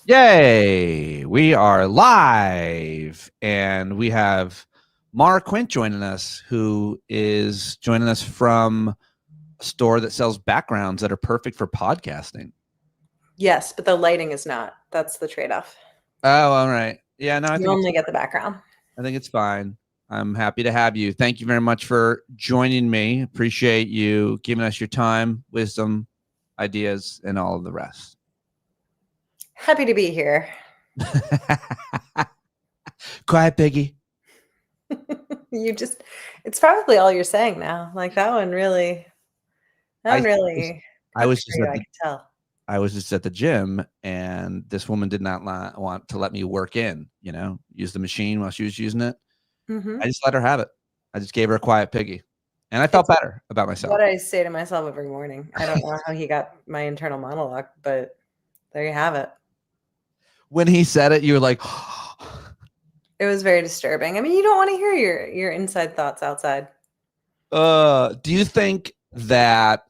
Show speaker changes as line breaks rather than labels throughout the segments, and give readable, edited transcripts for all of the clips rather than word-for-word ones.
Yay! We are live, and we have Maura Quint joining us, who is joining us from a store that sells backgrounds that are perfect for podcasting.
Yes, but the lighting is not. That's the trade-off.
Oh, all right. Yeah, no, I
You
think
only get the background.
I think it's fine. I'm happy to have you. Thank you very much for joining me. Appreciate you giving us your time, wisdom, ideas, and all of the rest.
Happy to be here.
Quiet piggy.
It's probably all you're saying now. Like that one really.
I was just
I can tell.
I was just at the gym, and this woman did not want to let me work in, use the machine while she was using it.
Mm-hmm.
I just let her have it. I just gave her a quiet piggy, and I felt better about myself.
What I say to myself every morning. I don't know how he got my internal monologue, but there you have it.
When he said it, you were like,
it was very disturbing. I mean, you don't want to hear your inside thoughts outside.
Do you think that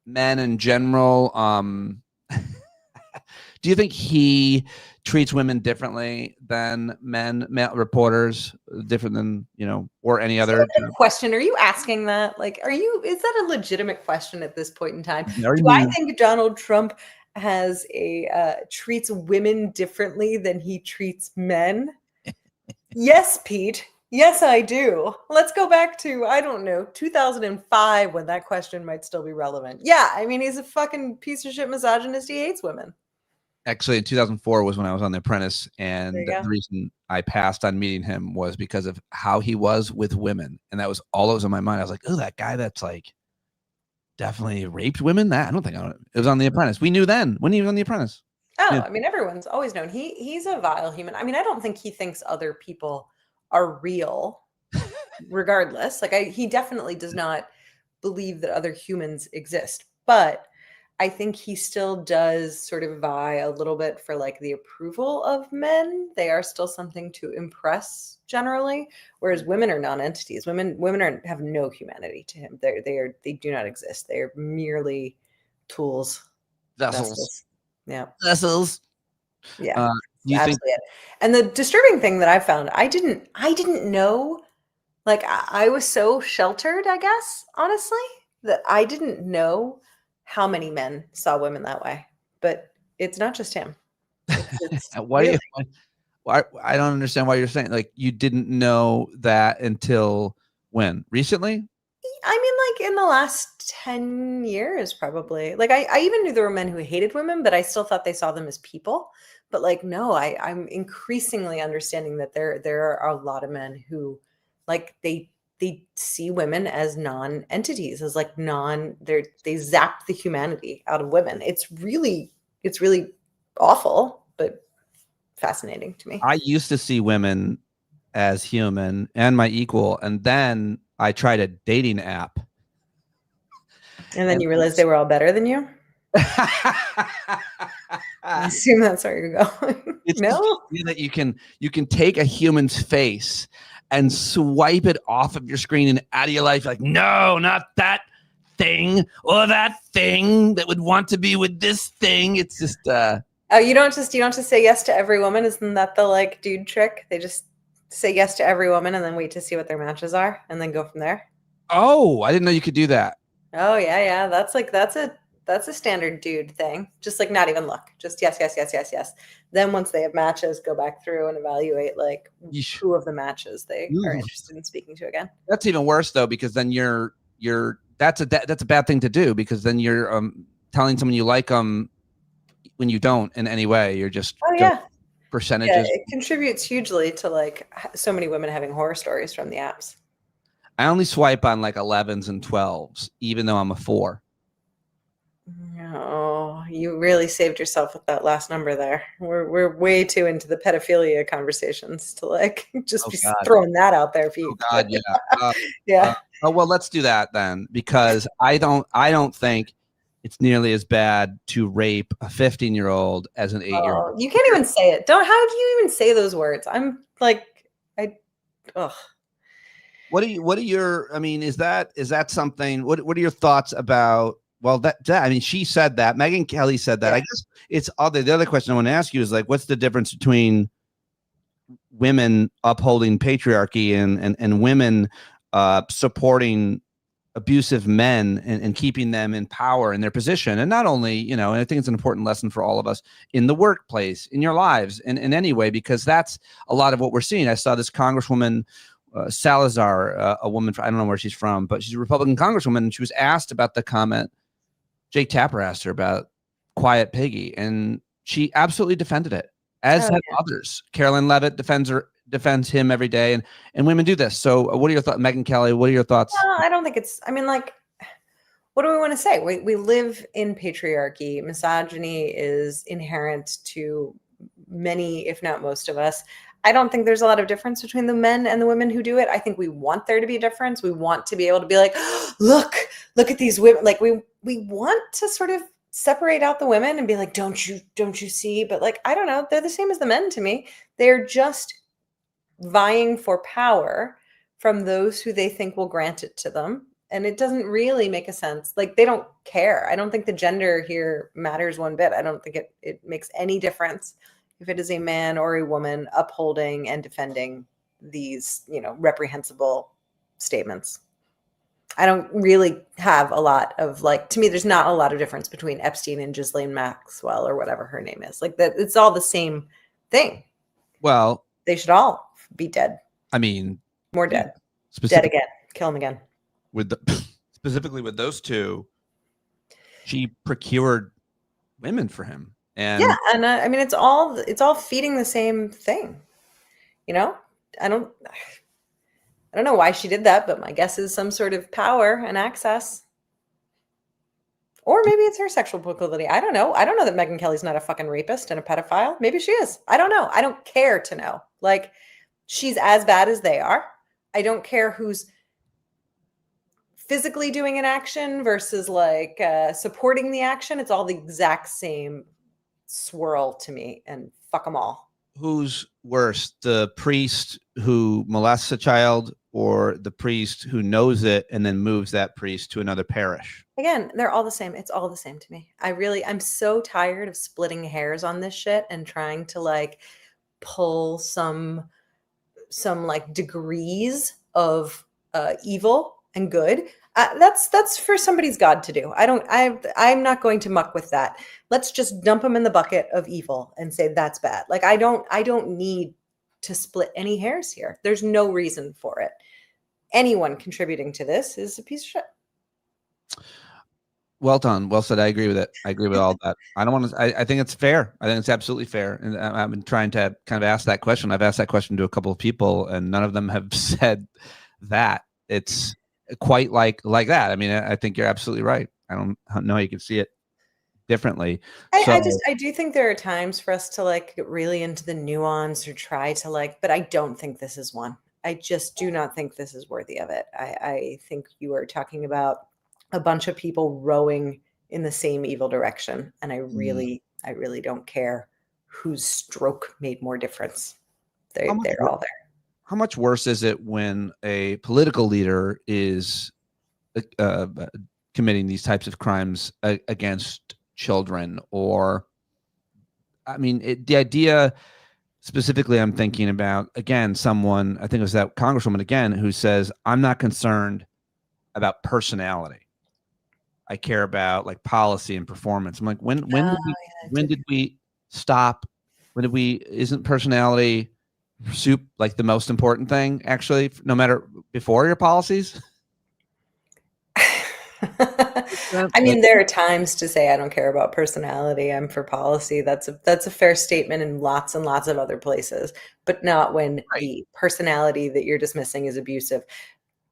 men in general, do you think he treats women differently than male reporters, different than, or any other
question? Are you asking that? Like, is that a legitimate question at this point in time?
Do
I think Donald Trump has treats women differently than he treats men? Yes, Pete. Yes, I do. Let's go back to, I don't know, 2005 when that question might still be relevant. Yeah, I mean, he's a fucking piece of shit misogynist. He hates women.
Actually, in 2004 was when I was on The Apprentice, and the reason I passed on meeting him was because of how he was with women, and that was all that was in my mind. I was like, oh, that guy that's like definitely raped women? It was on The Apprentice. We knew then when he was on The Apprentice.
Oh, yeah. I mean, everyone's always known. He's a vile human. I mean, I don't think he thinks other people are real, regardless. Like, he definitely does not believe that other humans exist. But I think he still does sort of vie a little bit for like the approval of men. They are still something to impress generally, whereas women are non-entities. Women have no humanity to him. They do not exist. They are merely tools,
vessels.
Yeah,
vessels.
Yeah, absolutely. And the disturbing thing that I found, I didn't know. Like I was so sheltered, I guess, honestly, that I didn't know how many men saw women that way. But it's not just him.
Why? I don't understand why you're saying, like, you didn't know that until when? Recently?
I mean, like in the last 10 years, probably. Like I even knew there were men who hated women, but I still thought they saw them as people. But like, no, I'm increasingly understanding that there are a lot of men who, like, they see women as non-entities, as like they zap the humanity out of women. It's really awful, but fascinating to me.
I used to see women as human and my equal, and then I tried a dating app.
And then you realized they were all better than you? I assume that's where you're going. No?
That you can take a human's face and swipe it off of your screen and out of your life. Like, no, not that thing or that thing that would want to be with this thing. It's just
oh, you don't just say yes to every woman. Isn't that the like dude trick? They just say yes to every woman and then wait to see what their matches are and then go from there.
Oh, I didn't know you could do that.
Oh yeah. That's a standard dude thing. Just like not even look. Just yes. Then once they have matches, go back through and evaluate like who of the matches they are interested in speaking to again.
That's even worse though, because then that's a bad thing to do, because then you're telling someone you like them when you don't in any way. You're just percentages.
Yeah, it contributes hugely to like so many women having horror stories from the apps.
I only swipe on like 11s and 12s, even though I'm a 4.
Oh, you really saved yourself with that last number there. We're way too into the pedophilia conversations to like just be throwing that out there, Pete.
Oh God, yeah.
Yeah.
Well, let's do that then, because I don't think it's nearly as bad to rape a 15-year-old as an 8-year-old.
You can't even say it. How do you even say those words? I'm like, ugh.
What are your? I mean, is that something? What are your thoughts about Well, I mean, she said that. Megyn Kelly said that. Yeah. I guess it's other. The other question I want to ask you is like, what's the difference between women upholding patriarchy and women supporting abusive men and keeping them in power in their position? And not only, you know, and I think it's an important lesson for all of us in the workplace, in your lives, in any way, because that's a lot of what we're seeing. I saw this Congresswoman Salazar, a woman, I don't know where she's from, but she's a Republican Congresswoman, and she was asked about the comment Jake Tapper asked her about Quiet Piggy, and she absolutely defended it, as have others. Caroline Leavitt defends him every day, and women do this. So what are your thoughts, Megyn Kelly? What are your thoughts?
I don't think it's, I mean, like, what do we want to say? We live in patriarchy. Misogyny is inherent to many, if not most of us. I don't think there's a lot of difference between the men and the women who do it. I think we want there to be a difference. We want to be able to be like, oh, look at these women. Like we want to sort of separate out the women and be like, don't you see? But like, I don't know. They're the same as the men to me. They're just vying for power from those who they think will grant it to them. And it doesn't really make a sense. Like, they don't care. I don't think the gender here matters one bit. I don't think it makes any difference if it is a man or a woman upholding and defending these, you know, reprehensible statements. I don't really have a lot of, like, to me, there's not a lot of difference between Epstein and Ghislaine Maxwell or whatever her name is. Like, that, it's all the same thing.
Well,
they should all be dead.
I mean,
more dead. Dead again. Kill them again.
Specifically with those two, she procured women for him. And
yeah, and I mean, it's all feeding the same thing, you know. I don't know why she did that, but my guess is some sort of power and access, or maybe it's her sexual proclivity. I don't know. I don't know that Megyn Kelly's not a fucking rapist and a pedophile. Maybe she is. I don't know. I don't care to know. Like, she's as bad as they are. I don't care who's physically doing an action versus like supporting the action. It's all the exact same swirl to me, and fuck them all.
Who's worse, the priest who molests a child or the priest who knows it and then moves that priest to another parish?
Again, they're all the same. It's all the same to me. I'm so tired of splitting hairs on this shit and trying to like pull some like degrees of evil and good. That's for somebody's God to do. I'm not going to muck with that. Let's just dump them in the bucket of evil and say that's bad. Like, I don't need to split any hairs here. There's no reason for it. Anyone contributing to this is a piece of shit.
Well done. Well said. I agree with it. I agree with all that. I don't want to, I think it's fair. I think it's absolutely fair. And I've been trying to kind of ask that question. I've asked that question to a couple of people and none of them have said that. It's quite like that. I mean, I think you're absolutely right. I don't know how you can see it differently.
I do think there are times for us to like get really into the nuance or try to like, but I don't think this is one. I just do not think this is worthy of it. I think you are talking about a bunch of people rowing in the same evil direction. And I really don't care whose stroke made more difference. They're all there.
How much worse is it when a political leader is committing these types of crimes against children? Or, I mean, the idea specifically I'm thinking about, again, someone, I think it was that Congresswoman again, who says, I'm not concerned about personality. I care about like policy and performance. I'm like, when did we stop? Isn't personality soup like the most important thing, actually, no matter before your policies?
I mean, there are times to say I don't care about personality, I'm for policy. That's a fair statement in lots and lots of other places, but not when the personality that you're dismissing is abusive.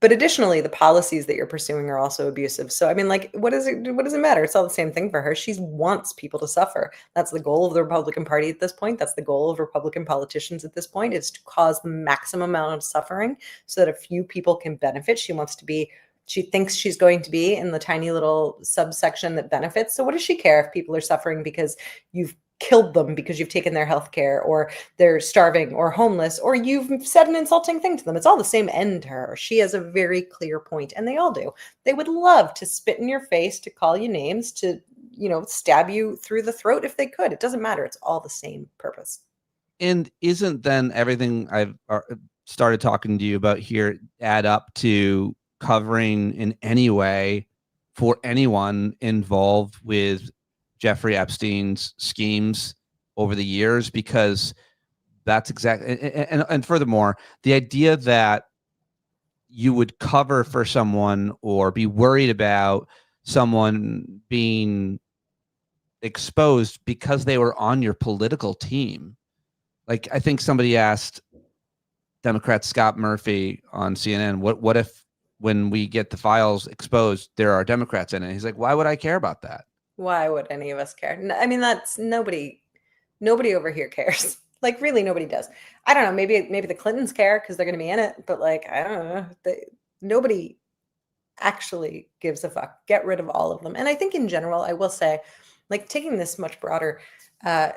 But additionally, the policies that you're pursuing are also abusive. So, I mean, like, what does it matter? It's all the same thing for her. She wants people to suffer. That's the goal of the Republican Party at this point. That's the goal of Republican politicians at this point, is to cause the maximum amount of suffering so that a few people can benefit. She thinks she's going to be in the tiny little subsection that benefits. So what does she care if people are suffering because you've killed them because you've taken their health care, or they're starving or homeless, or you've said an insulting thing to them. It's all the same end to her. She has a very clear point, and they all do. They would love to spit in your face, to call you names, to, stab you through the throat if they could. It doesn't matter. It's all the same purpose.
And isn't then everything I've started talking to you about here add up to covering in any way for anyone involved with Jeffrey Epstein's schemes over the years? Because that's exactly, and furthermore, the idea that you would cover for someone or be worried about someone being exposed because they were on your political team. Like, I think somebody asked Democrat Scott Murphy on CNN, what if when we get the files exposed, there are Democrats in it? He's like, why would I care about that?
Why would any of us care? I mean, that's nobody over here cares. Like, really, nobody does. I don't know. Maybe the Clintons care because they're going to be in it, but like, I don't know. Nobody actually gives a fuck. Get rid of all of them. And I think in general, I will say, like, taking this much broader, I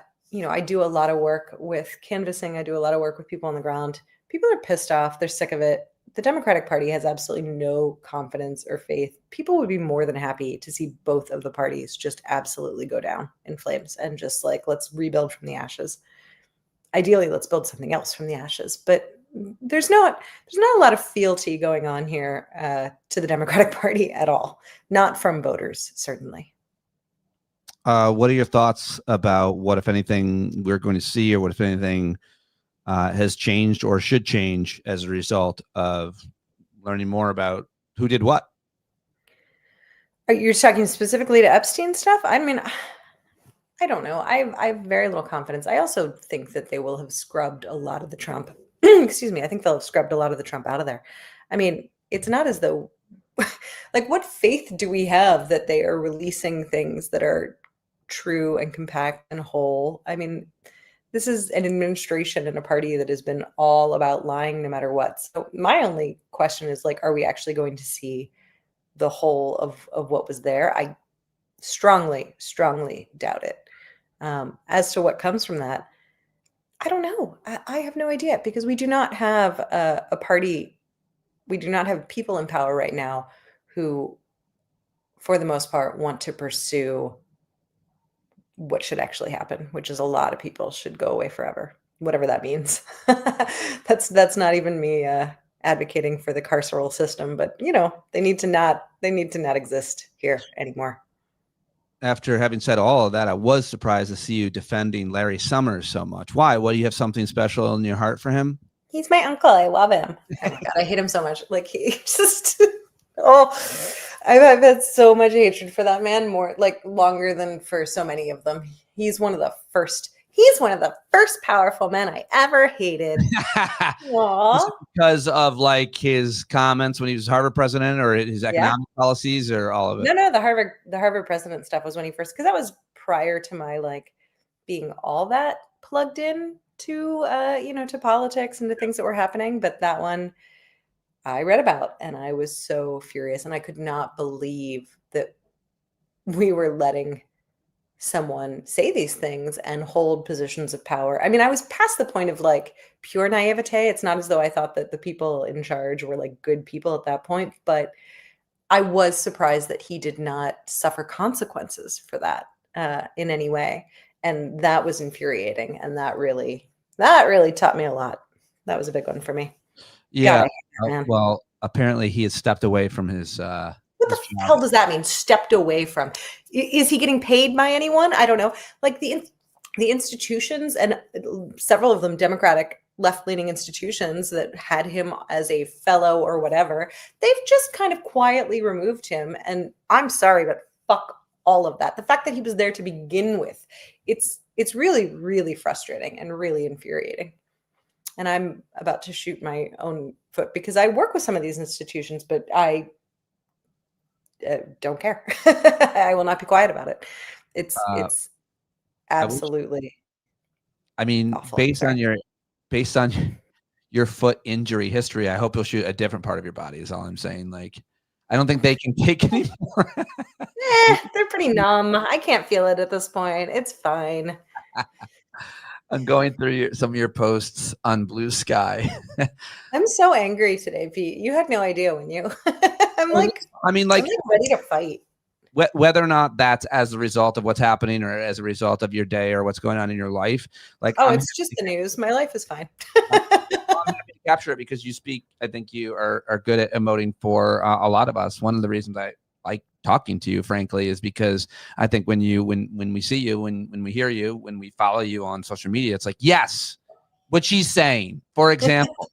do a lot of work with canvassing. I do a lot of work with people on the ground. People are pissed off. They're sick of it. The Democratic Party has absolutely no confidence or faith. People would be more than happy to see both of the parties just absolutely go down in flames and just like, let's rebuild from the ashes. Ideally, let's build something else from the ashes. But there's not a lot of fealty going on here to the Democratic Party at all. Not from voters, certainly.
What are your thoughts about what, if anything, we're going to see, or what, if anything, has changed or should change as a result of learning more about who did what?
Are you talking specifically to Epstein stuff? I mean, I don't know. I have very little confidence. I also think that they will have scrubbed a lot of the Trump. Excuse me. I think they'll have scrubbed a lot of the Trump out of there. I mean, it's not as though, like, what faith do we have that they are releasing things that are true and compact and whole? I mean, this is an administration and a party that has been all about lying no matter what. So my only question is, like, are we actually going to see the whole of what was there? I strongly, strongly doubt it. As to what comes from that, I don't know. I have no idea, because we do not have a party. We do not have people in power right now who, for the most part, want to pursue what should actually happen, which is a lot of people should go away forever, whatever that means. That's not even me advocating for the carceral system, but they need to not exist here anymore.
After having said all of that, I was surprised to see you defending Larry Summers so much. Why? What, do you have something special in your heart for him?
He's my uncle. I love him. Oh my God, I hate him so much. Like, he just, I've had so much hatred for that man, more like longer than for so many of them. He's one of the first powerful men I ever hated.
Because of like his comments when he was Harvard president, or his economic policies, or all of it?
No, the Harvard president stuff was when he first, because that was prior to my like being all that plugged in to to politics and the things that were happening. But that one I read about, and I was so furious, and I could not believe that we were letting someone say these things and hold positions of power. I mean, I was past the point of like pure naivete. It's not as though I thought that the people in charge were like good people at that point, but I was surprised that he did not suffer consequences for that in any way. And that was infuriating. And that really taught me a lot. That was a big one for me.
Yeah. Well, apparently he has stepped away from his
what the hell does that mean? Stepped away from? Is he getting paid by anyone? I don't know. Like the institutions, and several of them Democratic left-leaning institutions that had him as a fellow or whatever, they've just kind of quietly removed him. And I'm sorry, but fuck all of that. The fact that he was there to begin with, it's really, really frustrating and really infuriating. And I'm about to shoot my own foot, because I work with some of these institutions, but I don't care. I will not be quiet about it. It's absolutely.
I mean, awful. Based on your foot injury history, I hope you'll shoot a different part of your body. Is all I'm saying. Like, I don't think they can take it anymore.
They're pretty numb. I can't feel it at this point. It's fine.
I'm going through some of your posts on Blue Sky.
I'm so angry today, Pete. You had no idea when you. I'm like ready to fight.
Whether or not that's as a result of what's happening or as a result of your day or what's going on in your life, like
it's just the news. My life is fine.
I'm happy to capture it because you speak. I think you are good at emoting for a lot of us. One of the reasons I like talking to you, frankly, is because I think when we see you, when we hear you, when we follow you on social media, it's like, yes, what she's saying. For example,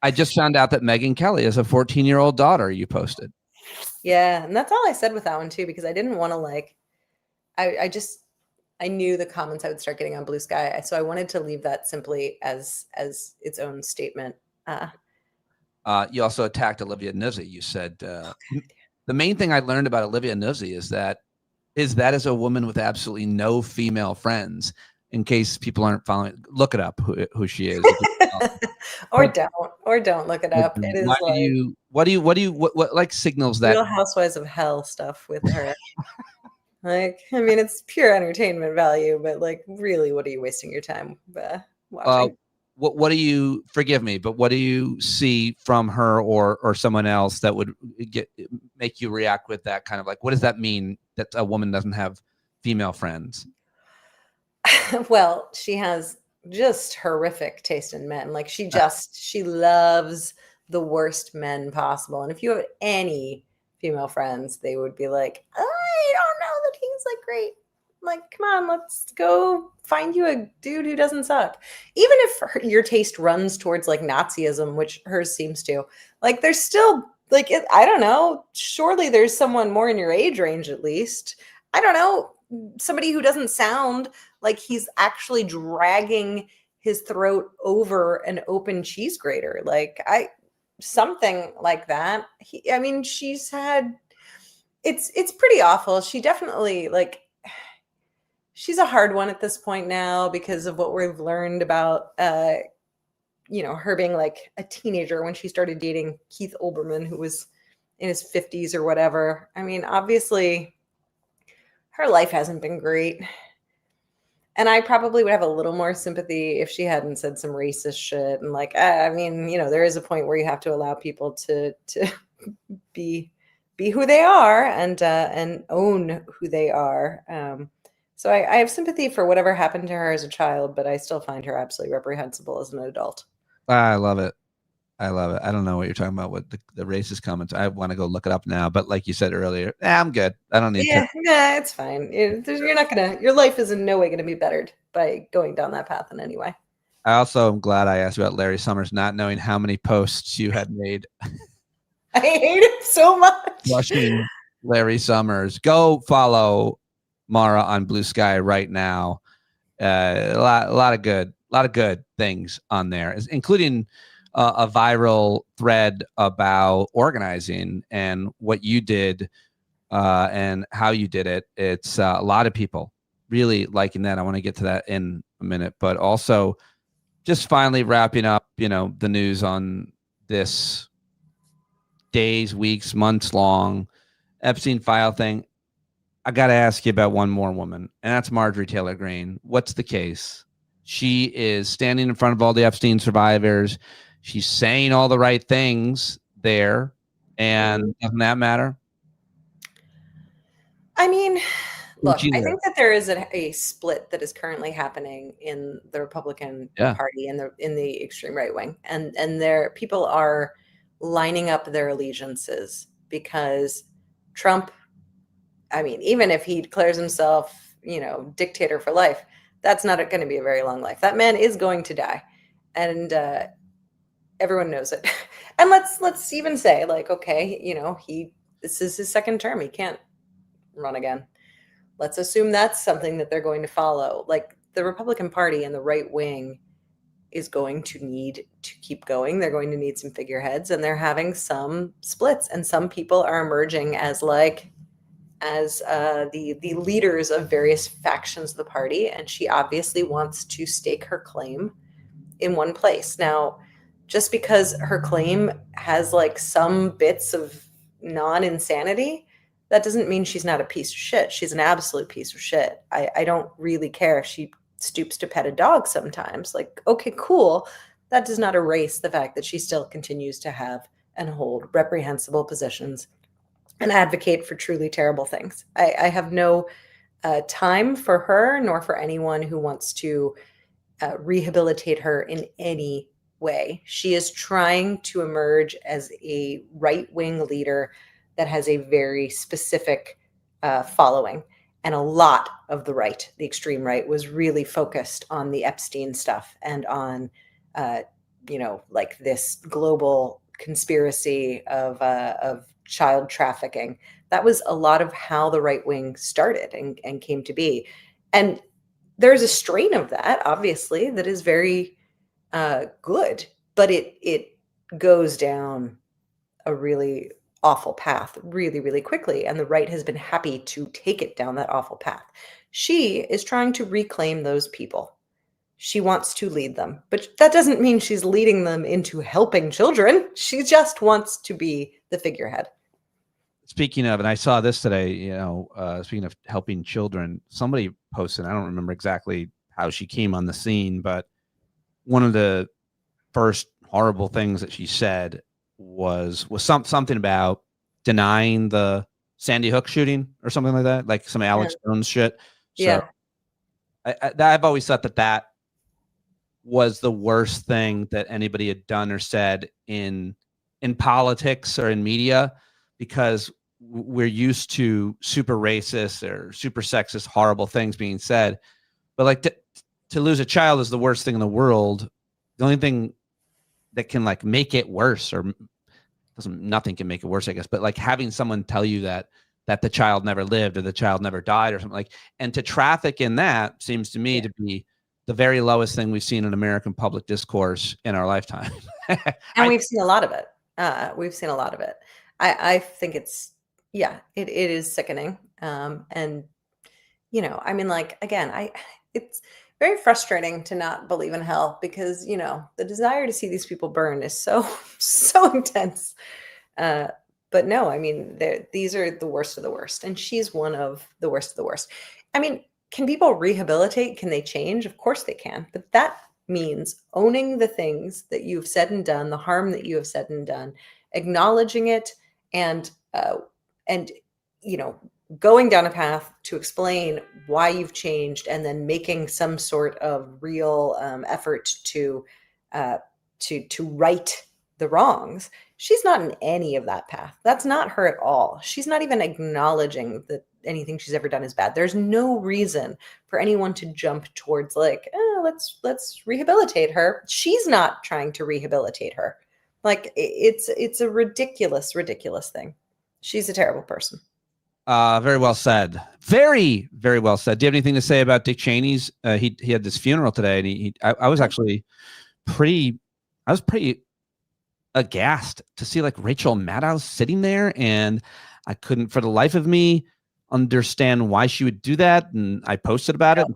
I just found out that Megyn Kelly has a 14-year-old daughter you posted.
Yeah, and that's all I said with that one too, because I didn't want to I knew the comments I would start getting on Blue Sky, so I wanted to leave that simply as its own statement.
You also attacked Olivia Nuzzi. You said the main thing I learned about Olivia Nuzzi is that is a woman with absolutely no female friends. In case people aren't following, look it up who she is.
or don't look it up. It is
what like signals that
Real Housewives of Hell stuff with her. Like, I mean, it's pure entertainment value, but like, really, what are you wasting your time watching?
What do you, forgive me, but what do you see from her or someone else that would make you react with that kind of like, what does that mean that a woman doesn't have female friends?
Well, she has just horrific taste in men. Like she loves the worst men possible. And if you have any female friends, they would be like, I don't know that he's like great. Like, come on, let's go find you a dude who doesn't suck. Even if your taste runs towards like Nazism, which hers seems to, like, there's still like, I don't know, surely there's someone more in your age range, at least. I don't know, somebody who doesn't sound like he's actually dragging his throat over an open cheese grater. Like something like that. She's had, it's pretty awful. She definitely she's a hard one at this point now because of what we've learned about, her being like a teenager when she started dating Keith Olbermann, who was in his 50s or whatever. I mean, obviously her life hasn't been great. And I probably would have a little more sympathy if she hadn't said some racist shit. And there is a point where you have to allow people to be who they are and own who they are. So I have sympathy for whatever happened to her as a child, but I still find her absolutely reprehensible as an adult.
I love it. I don't know what you're talking about with the racist comments. I want to go look it up now, but like you said earlier, I'm good. I don't need to.
Yeah, it's fine. Your life is in no way going to be bettered by going down that path in any way.
I also am glad I asked about Larry Summers, not knowing how many posts you had made.
I hate him so much.
Rushing Larry Summers. Go follow Maura on Blue Sky right now. A lot of good things on there, including a viral thread about organizing and what you did and how you did it. It's a lot of people really liking that. I want to get to that in a minute, but also just finally wrapping up, the news on this days, weeks, months long Epstein file thing. I got to ask you about one more woman, and that's Marjorie Taylor Greene. What's the case? She is standing in front of all the Epstein survivors. She's saying all the right things there. And doesn't that matter?
I mean, look, I think that there is a split that is currently happening in the Republican Party in the extreme right wing. And there people are lining up their allegiances because Trump, even if he declares himself, dictator for life, that's not going to be a very long life. That man is going to die. And everyone knows it. And let's even say, like, okay, this is his second term. He can't run again. Let's assume that's something that they're going to follow. Like, the Republican Party and the right wing is going to need to keep going. They're going to need some figureheads, and they're having some splits. And some people are emerging as the leaders of various factions of the party. And she obviously wants to stake her claim in one place. Now, just because her claim has like some bits of non-insanity, that doesn't mean she's not a piece of shit. She's an absolute piece of shit. I don't really care if she stoops to pet a dog sometimes. Like, okay, cool. That does not erase the fact that she still continues to have and hold reprehensible positions and advocate for truly terrible things. I have no time for her, nor for anyone who wants to rehabilitate her in any way. She is trying to emerge as a right-wing leader that has a very specific following. And a lot of the right, the extreme right, was really focused on the Epstein stuff and on, like this global conspiracy of child trafficking. That was a lot of how the right wing started and came to be. And there's a strain of that, obviously, that is very good, but it goes down a really awful path really, really quickly. And the right has been happy to take it down that awful path. She is trying to reclaim those people. She wants to lead them, but that doesn't mean she's leading them into helping children. She just wants to be the figurehead.
Speaking of, and I saw this today, speaking of helping children, somebody posted, I don't remember exactly how she came on the scene, but one of the first horrible things that she said was something about denying the Sandy Hook shooting or something like that, like some Alex Jones shit. So
yeah.
I've always thought that was the worst thing that anybody had done or said in politics or in media, because we're used to super racist or super sexist, horrible things being said. But like to lose a child is the worst thing in the world. The only thing that can like make it worse, or nothing can make it worse, I guess, but like having someone tell you that the child never lived or the child never died or something, like, and to traffic in that seems to me to be the very lowest thing we've seen in American public discourse in our lifetime.
And we've seen a lot of it. We've seen a lot of it. I think it's, it is sickening. And, I mean, like, again, it's very frustrating to not believe in hell because, the desire to see these people burn is so, so intense. But no, I mean, these are the worst of the worst. And she's one of the worst of the worst. I mean, can people rehabilitate? Can they change? Of course they can. But that means owning the things that you've said and done, the harm that you have said and done, acknowledging it, and going down a path to explain why you've changed, and then making some sort of real effort to right the wrongs. She's not in any of that path. That's not her at all. She's not even acknowledging that anything she's ever done is bad. There's no reason for anyone to jump towards like, let's rehabilitate her. She's not trying to rehabilitate her. Like, it's a ridiculous, ridiculous thing. She's a terrible person.
Very well said. Very, very well said. Do you have anything to say about Dick Cheney's? He had this funeral today, and I was actually pretty aghast to see like Rachel Maddow sitting there, and I couldn't for the life of me understand why she would do that. And I posted about it.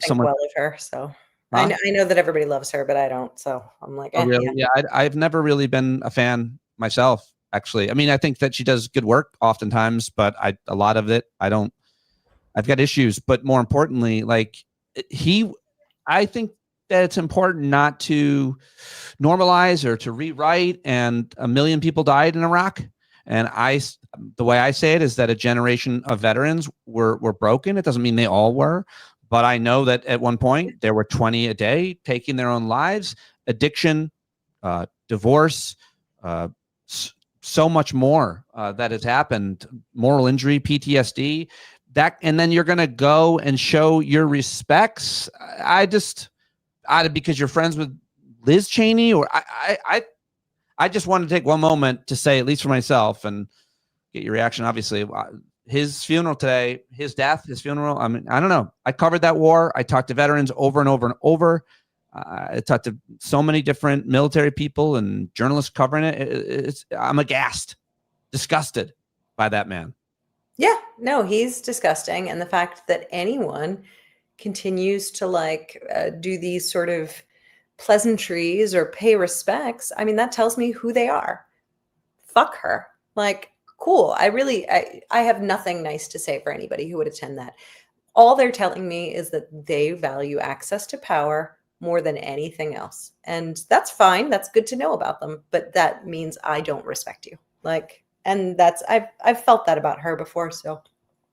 Someone well of her, so huh? I know that everybody loves her, but I don't. So I'm like,
really? Yeah, I've never really been a fan myself. Actually, I mean, I think that she does good work oftentimes, but a lot of it, I've got issues. But more importantly, like I think that it's important not to normalize or to rewrite. And 1 million people died in Iraq. And the way I say it is that a generation of veterans were broken. It doesn't mean they all were, but I know that at one point there were 20 a day taking their own lives, addiction, divorce, so much more that has happened, moral injury, PTSD, and then you're going to go and show your respects. Because you're friends with Liz Cheney, or I just want to take one moment to say, at least for myself, and get your reaction. Obviously, his funeral today, his death, his funeral. I mean, I don't know. I covered that war. I talked to veterans over and over and over. I talked to so many different military people and journalists covering it. I'm aghast, disgusted by that man.
Yeah, no, he's disgusting. And the fact that anyone continues to do these sort of pleasantries or pay respects, I mean, that tells me who they are. Fuck her. Like, cool. I have nothing nice to say for anybody who would attend that. all they're telling me is that they value access to power more than anything else. And that's fine. That's good to know about them. But that means I don't respect you. Like, and I've felt that about her before. So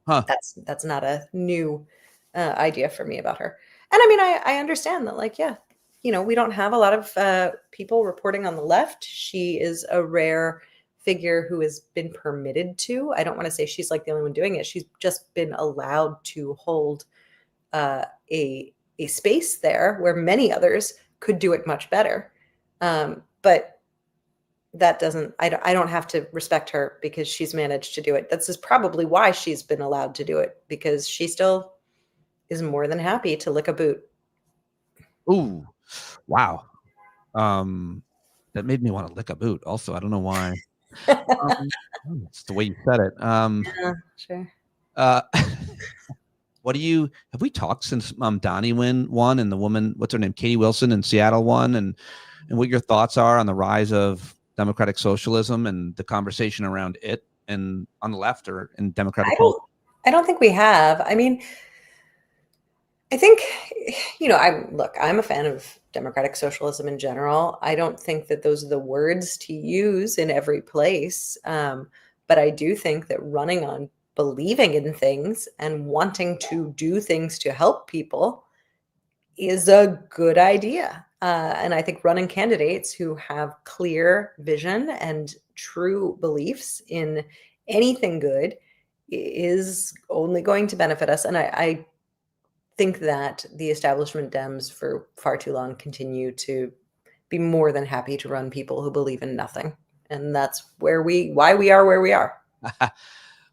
that's not a new idea for me about her. And I mean, I understand that, like, yeah, we don't have a lot of people reporting on the left. She is a rare figure who has been permitted to. I don't want to say she's like the only one doing it. She's just been allowed to hold a space there where many others could do it much better. But that doesn't, I don't have to respect her because she's managed to do it. That's just probably why she's been allowed to do it, because she still is more than happy to lick a boot.
Ooh, wow. That made me want to lick a boot also. I don't know why. It's the way you said it.
Yeah, sure.
Have we talked since Donnie won and the woman, what's her name, Katie Wilson in Seattle won, and what your thoughts are on the rise of democratic socialism and the conversation around it, and on the left or in democratic?
I don't think we have. I mean, I think, I'm a fan of democratic socialism in general. I don't think that those are the words to use in every place. But I do think that running on believing in things and wanting to do things to help people is a good idea. And I think running candidates who have clear vision and true beliefs in anything good is only going to benefit us. And I think that the establishment Dems for far too long continue to be more than happy to run people who believe in nothing. And that's why we are where we are.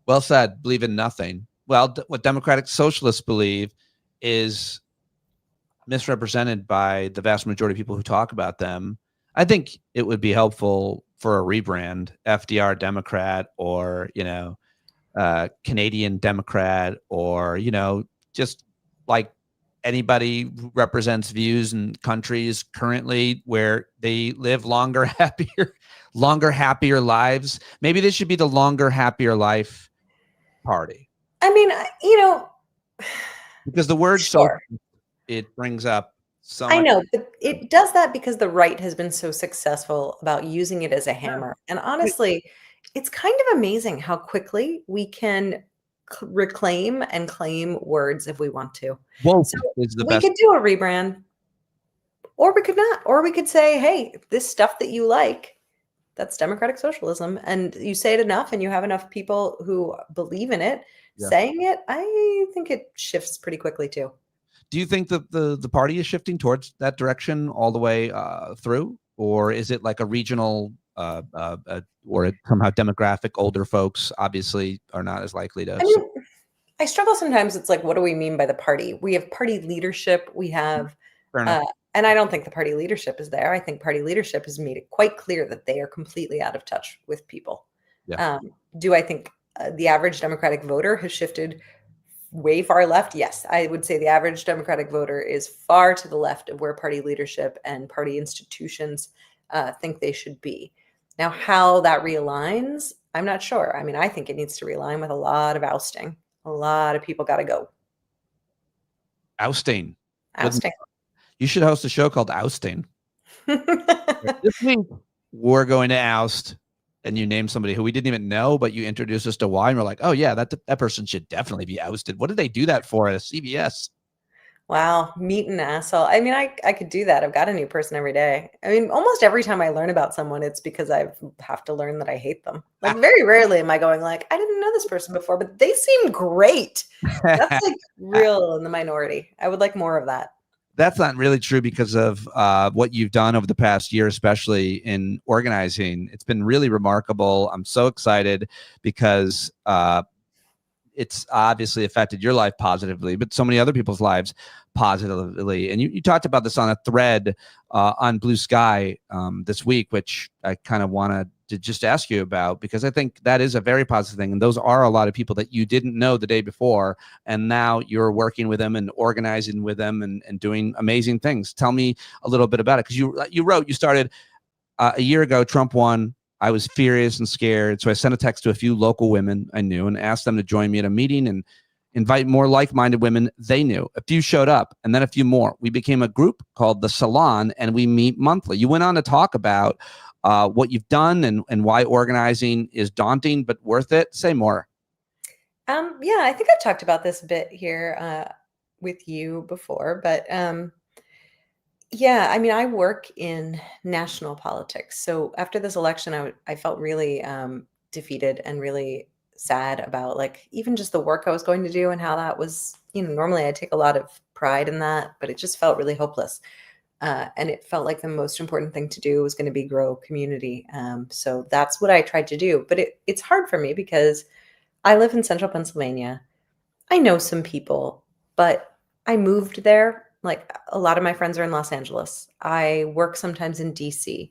Well said. Believe in nothing. Well, what democratic socialists believe is misrepresented by the vast majority of people who talk about them. I think it would be helpful for a rebrand, FDR Democrat, or, Canadian Democrat, or, just like anybody who represents views in countries currently where they live longer, happier lives. Maybe this should be the longer, happier life party.
I mean,
because the word
sure.
It brings up so
I know, but it does that because the right has been so successful about using it as a hammer. And honestly, it's kind of amazing how quickly we can reclaim and claim words if we want to.
Well,
so we could do a rebrand, or we could not, or we could say, hey, this stuff that you like, that's democratic socialism. And you say it enough and you have enough people who believe in it saying it, I think it shifts pretty quickly too.
Do you think that the party is shifting towards that direction all the way through, or is it like a regional or somehow demographic? Older folks obviously are not as likely to.
I struggle sometimes. It's like, what do we mean by the party? We have party leadership. We have, and I don't think the party leadership is there. I think party leadership has made it quite clear that they are completely out of touch with people. Yeah. Do I think the average Democratic voter has shifted way far left? Yes, I would say the average Democratic voter is far to the left of where party leadership and party institutions think they should be. Now, how that realigns, I'm not sure. I mean, I think it needs to realign with a lot of ousting. A lot of people got to go.
Ousting. You should host a show called Ousting. This week, we're going to oust. And you name somebody who we didn't even know, but you introduced us to why, and we're like, oh yeah, that person should definitely be ousted. What did they do that for at a CBS?
Wow, meet an asshole. I mean, I could do that. I've got a new person every day. I mean, almost every time I learn about someone, it's because I have to learn that I hate them. Like, very rarely am I going like, I didn't know this person before, but they seem great. That's like real in the minority. I would like more of that.
That's not really true because of what you've done over the past year, especially in organizing. It's been really remarkable. I'm so excited because it's obviously affected your life positively, but so many other people's lives positively. And you talked about this on a thread on Blue Sky this week, which I kind of wanted to just ask you about, because I think that is a very positive thing. And those are a lot of people that you didn't know the day before. And now you're working with them and organizing with them and doing amazing things. Tell me a little bit about it. Because you started a year ago, Trump won. I was furious and scared. So I sent a text to a few local women I knew and asked them to join me at a meeting. And invite more like-minded women they knew. A few showed up, and then a few more. We became a group called The Salon, and we meet monthly. You went on to talk about what you've done and why organizing is daunting but worth it. Say more.
Yeah, I think I've talked about this a bit here with you before, but yeah, I mean, I work in national politics. So after this election, I felt really defeated and really sad about like even just the work I was going to do and how that was, normally I take a lot of pride in that, but it just felt really hopeless. And it felt like the most important thing to do was going to be grow community. So that's what I tried to do. But it's hard for me because I live in central Pennsylvania. I know some people, but I moved there. Like a lot of my friends are in Los Angeles. I work sometimes in DC.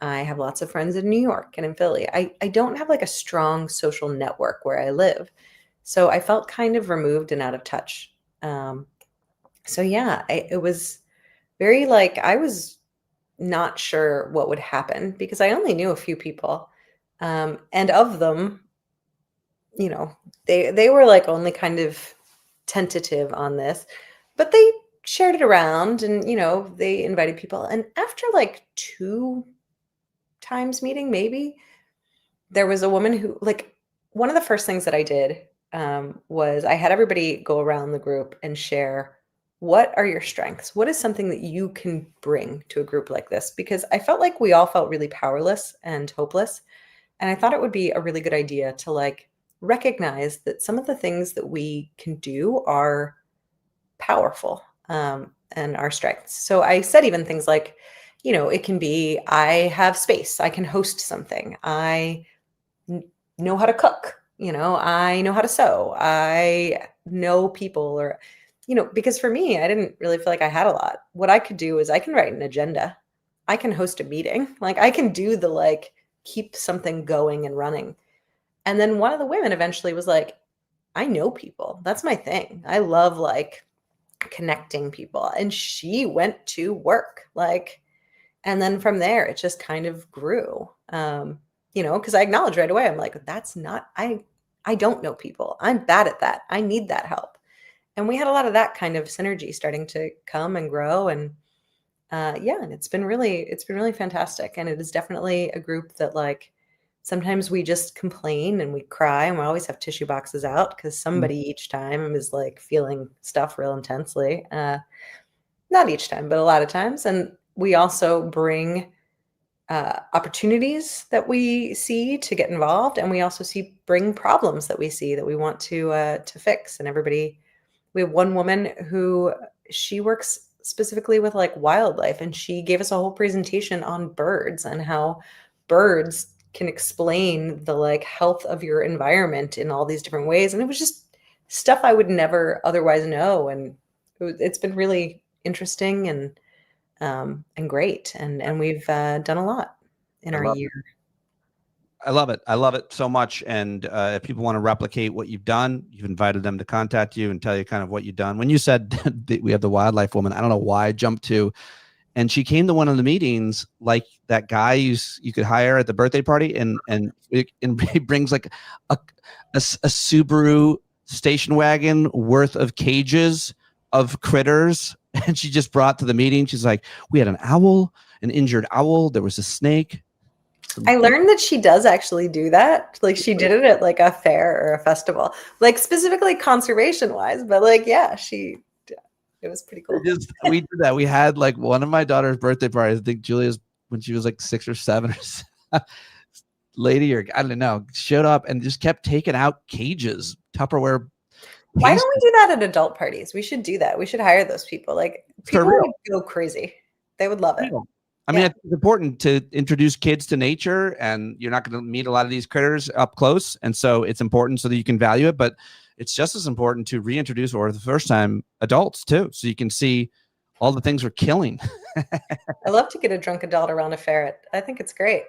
I have lots of friends in New York and in Philly. I don't have like a strong social network where I live. So I felt kind of removed and out of touch. So yeah, it was very like I was not sure what would happen because I only knew a few people. And of them, they were like only kind of tentative on this, but they shared it around and they invited people. And after like 2 times meeting, maybe there was a woman who like one of the first things that I did was I had everybody go around the group and share what are your strengths? What is something that you can bring to a group like this? Because I felt like we all felt really powerless and hopeless. And I thought it would be a really good idea to like recognize that some of the things that we can do are powerful and our strengths. So I said even things like, it can be I have space, I can host something, I know how to cook, I know how to sew, I know people, or, because for me, I didn't really feel like I had a lot. What I could do is I can write an agenda, I can host a meeting, like I can do the like keep something going and running. And then one of the women eventually was like, I know people. That's my thing. I love like connecting people. And she went to work like, and then from there, it just kind of grew. Because I acknowledged right away, I'm like, that's not, I don't know people. I'm bad at that. I need that help. And we had a lot of that kind of synergy starting to come and grow. And yeah, and it's been really fantastic. And it is definitely a group that like sometimes we just complain and we cry and we always have tissue boxes out because somebody each time is like feeling stuff real intensely. Not each time, but a lot of times. And we also bring opportunities that we see to get involved, and we also bring problems that we see that we want to fix. And everybody, we have one woman who she works specifically with like wildlife, and she gave us a whole presentation on birds and how birds can explain the like health of your environment in all these different ways. And it was just stuff I would never otherwise know. And it's been really interesting and great. And we've done a lot in our year.
I love it. I love it so much. And if people want to replicate what you've done, you've invited them to contact you and tell you kind of what you've done. When you said we have the wildlife woman, I don't know why I jumped to, and she came to one of the meetings like that guy you could hire at the birthday party, and he brings like a Subaru station wagon worth of cages of critters, and she just brought to the meeting. She's like, we had an owl, an injured owl. There was a snake.
I learned that she does actually do that. Like she did it at like a fair or a festival, like specifically conservation wise, but like, yeah, it was pretty cool.
We did that. We had like one of my daughter's birthday parties. I think Julia's when she was like 6 or 7 or lady, or I don't know, showed up and just kept taking out cages, Tupperware.
Why don't we do that at adult parties? We should do that. We should hire those people. Like people would go crazy. They would love it.
I mean, it's important to introduce kids to nature, and you're not going to meet a lot of these critters up close. And so it's important so that you can value it, but it's just as important to reintroduce for the first time adults too. So you can see all the things we're killing.
I love to get a drunk adult around a ferret. I think it's great.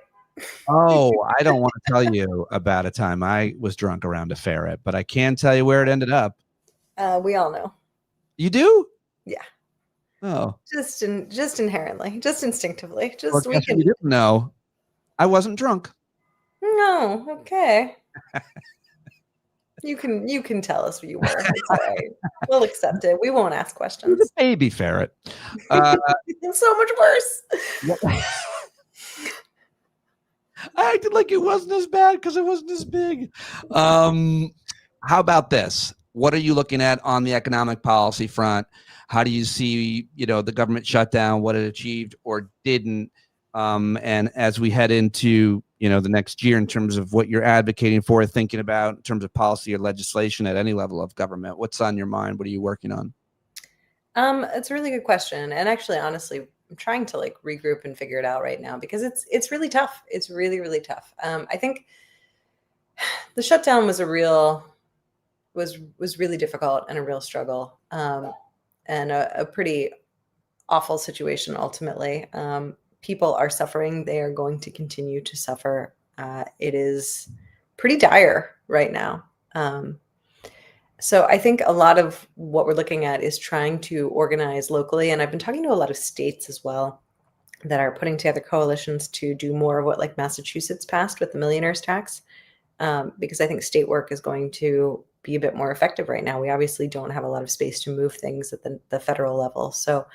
Oh, I don't want to tell you about a time I was drunk around a ferret, but I can tell you where it ended up.
We all know.
You do?
Yeah.
Oh,
just inherently, just instinctively,
just we can. You didn't know. I wasn't drunk.
No, okay. You can tell us who you were. It's all right. We'll accept it. We won't ask questions.
The baby ferret.
It's so much worse.
I acted like it wasn't as bad because it wasn't as big. How about this? What are you looking at on the economic policy front? How do you see, the government shutdown, what it achieved or didn't? And as we head into, the next year in terms of what you're advocating for, thinking about in terms of policy or legislation at any level of government, what's on your mind? What are you working on?
It's a really good question. And actually, honestly, I'm trying to like regroup and figure it out right now because it's really tough. It's really, really tough. I think the shutdown was was really difficult and a real struggle, and a pretty awful situation ultimately. People are suffering. They are going to continue to suffer. It is pretty dire right now. So I think a lot of what we're looking at is trying to organize locally. And I've been talking to a lot of states as well that are putting together coalitions to do more of what like Massachusetts passed with the millionaire's tax, because I think state work is going to be a bit more effective right now. We obviously don't have a lot of space to move things at the federal level. So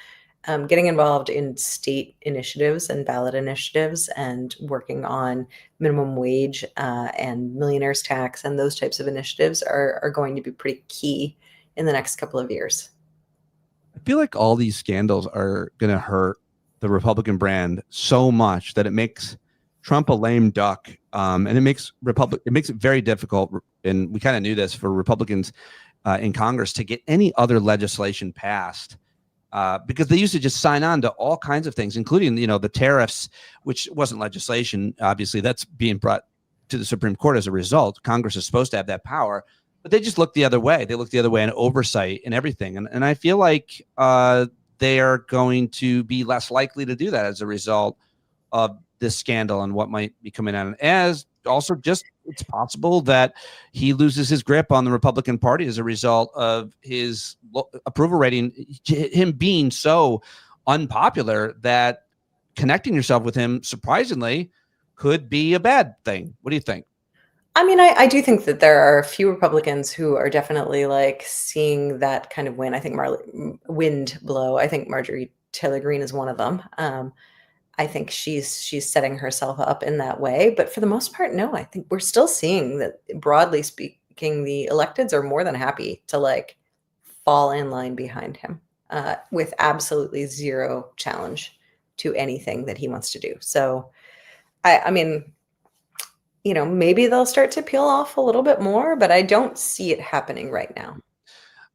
getting involved in state initiatives and ballot initiatives and working on minimum wage and millionaire's tax and those types of initiatives are going to be pretty key in the next couple of years.
I feel like all these scandals are going to hurt the Republican brand so much that it makes Trump a lame duck, and it makes it very difficult. And we kind of knew this for Republicans in Congress to get any other legislation passed. Because they used to just sign on to all kinds of things, including, the tariffs, which wasn't legislation. Obviously, that's being brought to the Supreme Court as a result. Congress is supposed to have that power, but they just look the other way. They look the other way in oversight and everything. And I feel like they are going to be less likely to do that as a result of this scandal and what might be coming out. As also just it's possible that he loses his grip on the Republican Party as a result of his approval rating, him being so unpopular that connecting yourself with him, surprisingly, could be a bad thing. What do you think?
I mean, I do think that there are a few Republicans who are definitely like seeing that kind of wind blow. I think Marjorie Taylor Greene is one of them. I think she's setting herself up in that way. But for the most part, no, I think we're still seeing that, broadly speaking, the electeds are more than happy to like fall in line behind him with absolutely zero challenge to anything that he wants to do. So, I mean, maybe they'll start to peel off a little bit more, but I don't see it happening right now.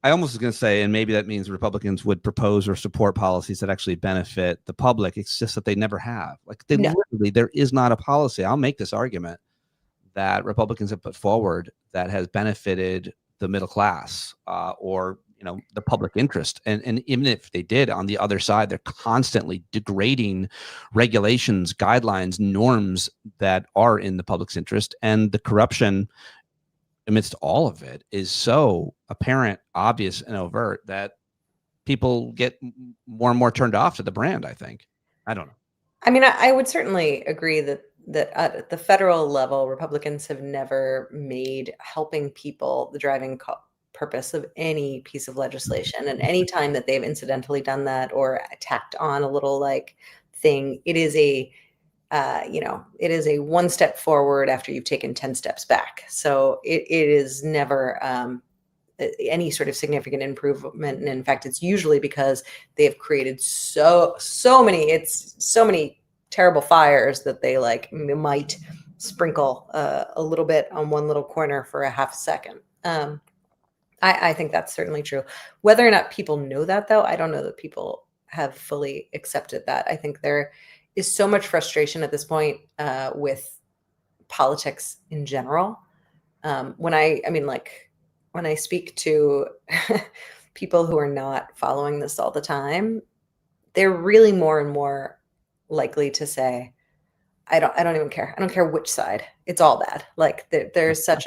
I almost was going to say, and maybe that means Republicans would propose or support policies that actually benefit the public. It's just that they never have. Like literally, there is not a policy. I'll make this argument that Republicans have put forward that has benefited the middle class or the public interest. And even if they did, on the other side, they're constantly degrading regulations, guidelines, norms that are in the public's interest, and the corruption amidst all of it is so apparent, obvious, and overt that people get more and more turned off to the brand, I think. I don't know.
I mean, I would certainly agree that at the federal level, Republicans have never made helping people the driving purpose of any piece of legislation. And any time that they've incidentally done that or tacked on a little like thing, it is a it is a one step forward after you've taken 10 steps back. So it is never any sort of significant improvement. And in fact, it's usually because they have created so many terrible fires that they like might sprinkle a little bit on one little corner for a half a second. I think that's certainly true. Whether or not people know that, though, I don't know that people have fully accepted that. I think there is so much frustration at this point with politics in general. When I speak to people who are not following this all the time, they're really more and more likely to say, I don't even care. I don't care which side. It's all bad. Like there's such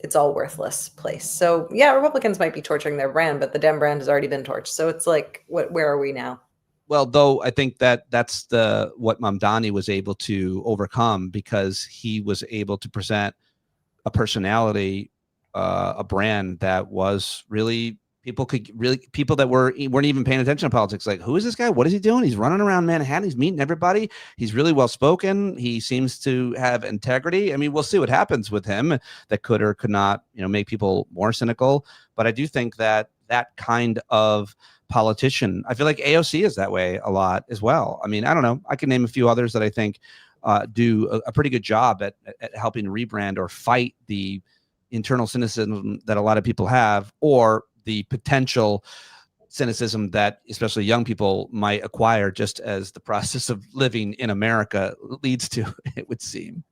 it's all worthless place. So yeah, Republicans might be torturing their brand, but the Dem brand has already been torched. So it's like, where are we now?
Well, though, I think that's what Mamdani was able to overcome, because he was able to present a personality a brand that was really people that weren't even paying attention to politics. Like, who is this guy? What is he doing? He's running around Manhattan. He's meeting everybody. He's really well spoken. He seems to have integrity. I mean, we'll see what happens with him. That could or could not, make people more cynical. But I do think that kind of politician, I feel like AOC is that way a lot as well. I mean, I don't know. I can name a few others that I think do a pretty good job at helping rebrand or fight the internal cynicism that a lot of people have, or the potential cynicism that especially young people might acquire just as the process of living in America leads to, it would seem.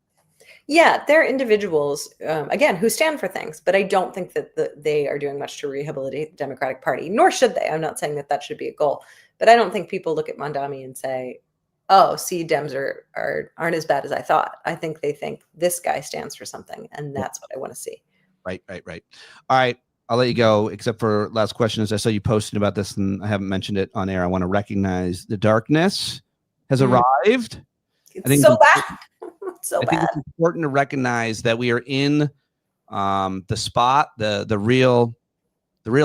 Yeah, they're individuals, again, who stand for things, but I don't think that they are doing much to rehabilitate the Democratic Party, nor should they. I'm not saying that should be a goal, but I don't think people look at Mondami and say, oh, see, Dems aren't as bad as I thought. I think they think this guy stands for something, and that's what I want to see.
Right. All right. I'll let you go, except for last question. As I saw you posting about this, and I haven't mentioned it on air, I want to recognize the darkness has arrived.
It's so bad. So
I think it's important to recognize that we are in the spot, the real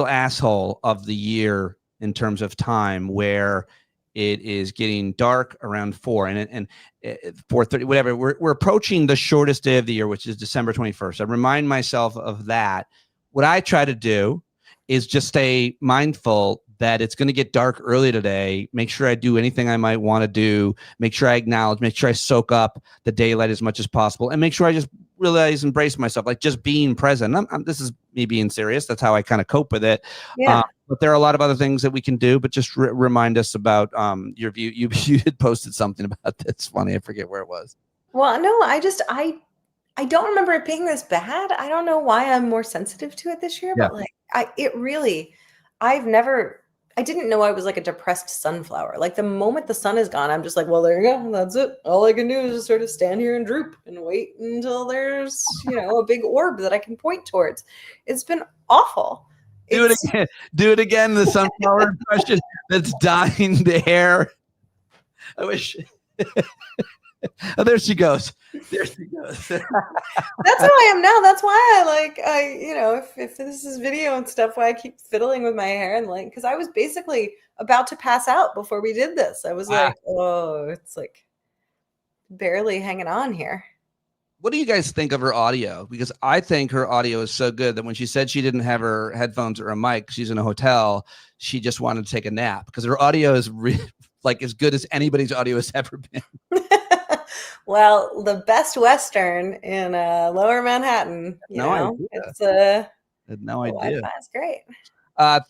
asshole of the year in terms of time, where it is getting dark around 4 and 4:30, whatever. We're approaching the shortest day of the year, which is December 21st. I remind myself of that. What I try to do is just stay mindful that it's going to get dark early today. Make sure I do anything I might want to do. Make sure I acknowledge, make sure I soak up the daylight as much as possible, and make sure I just realize, embrace myself, like just being present. This is me being serious. That's how I kind of cope with it.
Yeah.
But there are a lot of other things that we can do, but just remind us about your view. You had posted something about this. Funny. I forget where it was.
Well, no, I don't remember it being this bad. I don't know why I'm more sensitive to it this year, but like I didn't know I was like a depressed sunflower. Like the moment the sun is gone, I'm just like, well, there you go. That's it. All I can do is just sort of stand here and droop and wait until there's, a big orb that I can point towards. It's been awful.
Do it again. Do it again. The sunflower question that's dyeing the hair. I wish. Oh, there she goes. There she goes.
That's how I am now. That's why if this is video and stuff, why I keep fiddling with my hair and like, because I was basically about to pass out before we did this. I was like, oh, it's like barely hanging on here.
What do you guys think of her audio? Because I think her audio is so good that when she said she didn't have her headphones or a mic, she's in a hotel, she just wanted to take a nap because her audio is like as good as anybody's audio has ever been.
Well, the Best Western in Lower Manhattan. It's
no idea.
It's great.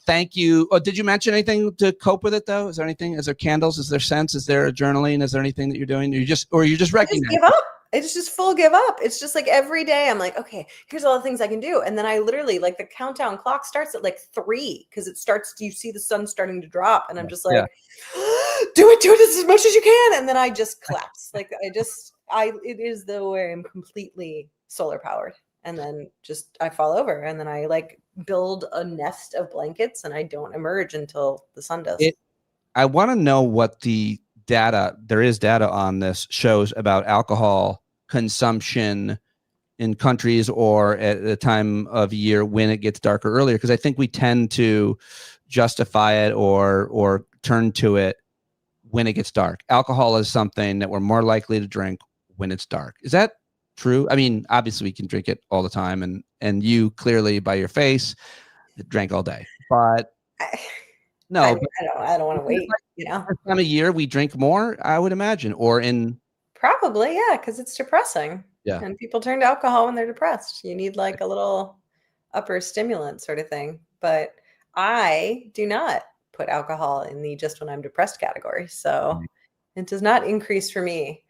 Thank you. Oh, did you mention anything to cope with it though? Is there anything? Is there candles? Is there scents? Is there journaling? Is there anything that you're doing? You're just recognizing?
Give up. It's just full give up. It's just like every day I'm like, okay, here's all the things I can do. And then I literally like the countdown clock starts at like 3 because it starts, you see the sun starting to drop. And I'm just like, do it as much as you can. And then I just collapse. Like it is the way I'm completely solar powered. And then I fall over and then I like build a nest of blankets and I don't emerge until the sun does.
I want to know what there is data on this shows about alcohol consumption in countries or at the time of year when it gets darker earlier, because I think we tend to justify it or turn to it when it gets dark. Alcohol is something that we're more likely to drink when it's dark. Is that true? I mean, obviously we can drink it all the time, and you clearly by your face drank all day, but no,
I don't want to wait. This
time of year we drink more, I would imagine, or in
probably, yeah, because it's depressing.
Yeah,
and people turn to alcohol when they're depressed. You need like a little upper stimulant sort of thing. But I do not put alcohol in the just when I'm depressed category, so it does not increase for me.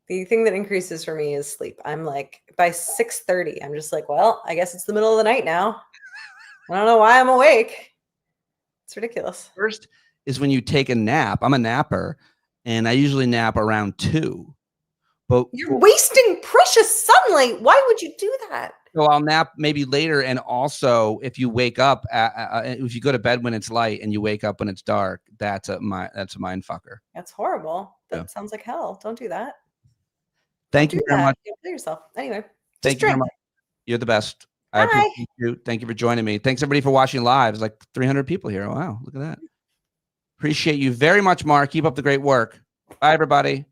The thing that increases for me is sleep. I'm like by 6:30, I'm just like, well, I guess it's the middle of the night now. I don't know why I'm awake. It's ridiculous.
First is when you take a nap. I'm a napper, and I usually nap around 2. But
you're wasting precious sunlight. Why would you do that?
So I'll nap maybe later, and also if you wake up, if you go to bed when it's light and you wake up when it's dark, that's a mind fucker.
That's horrible. That sounds like hell. Don't do that.
Thank you very much.
Kill yourself. Anyway,
thank you very much. You're the best. I appreciate you. Thank you for joining me. Thanks everybody for watching live. It's like 300 people here. Wow, look at that. Appreciate you very much, Mark. Keep up the great work. Bye, everybody.